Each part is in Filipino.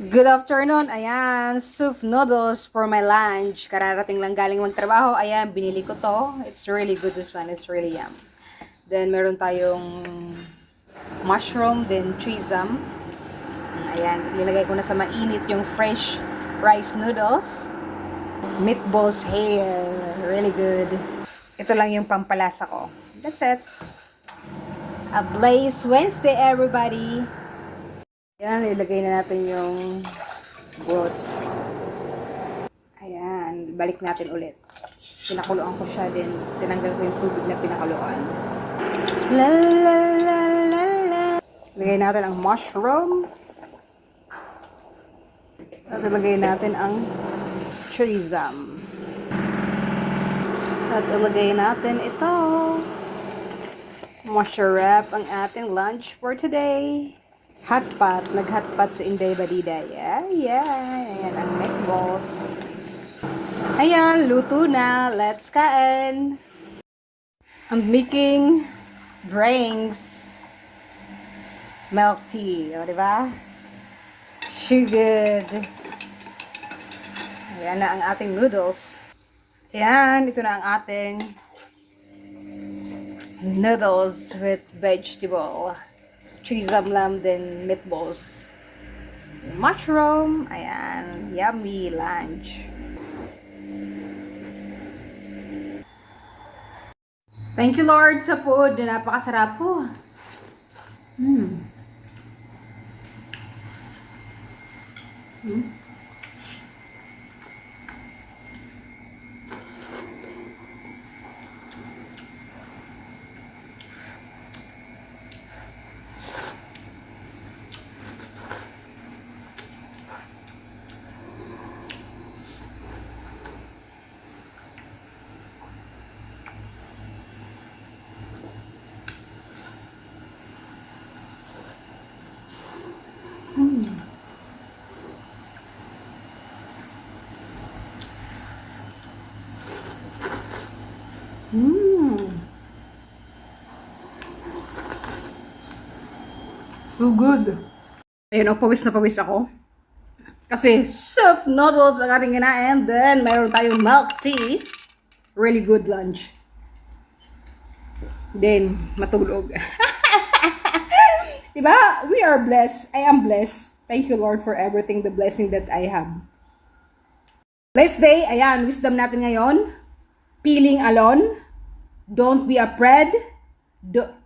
Good afternoon. Ayan, soup noodles for my lunch. Kararating lang galing magtrabaho. Ayan, binili ko to. It's really good, this one. It's really yum. Then, meron tayong mushroom, then trisam. Ayan, nilagay ko na sa mainit yung fresh rice noodles. Meatballs here. Really good. Ito lang yung pampalasa ko. That's it. A Blaze Wednesday, everybody. Ayan, ilagay na natin yung broth. Ayan, balik natin ulit. Pinakuluan ko siya, din tinanggal ko yung tubig na pinakuluan. La la la la la. Lagay natin ang mushroom. At ilagay natin ang trisam. At ilagay natin ito. Masarap ang ating lunch for today. Hotpot. Nag-hotpot si Inday Badida. Yeah. Ayan, ang meatballs. Ayan, luto na. Let's kain. I'm making drinks. Milk tea. O, diba? Sugar. Ayan na ang ating noodles. Ayan, ito na ang ating noodles with vegetable. Trisam lamb, then meatballs. Mushroom. Ayan. Yummy lunch. Thank you, Lord, sa food. Napakasarap po. So good. Ayun, pawis na pawis ako. Kasi soup noodles ang ating kinain. Then, mayroon tayong milk tea. Really good lunch. Then, matulog. Diba? We are blessed. I am blessed. Thank you, Lord, for everything, the blessing that I have. Blessed day. Ayan, wisdom natin ngayon. Feeling alone. Don't be afraid.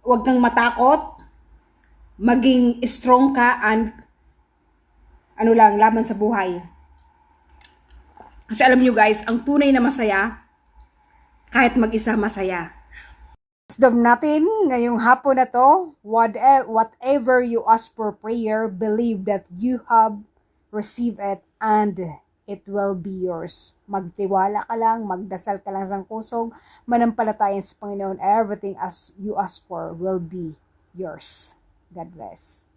Huwag kang matakot. Maging strong ka and laban sa buhay. Kasi alam nyo guys, ang tunay na masaya, kahit mag-isa masaya. Wisdom natin ngayong hapon na to, whatever you ask for prayer, believe that you have received it and it will be yours. Magtiwala ka lang, magdasal ka lang sa kusog, manampalatayan sa Panginoon, everything as you ask for will be yours. God bless.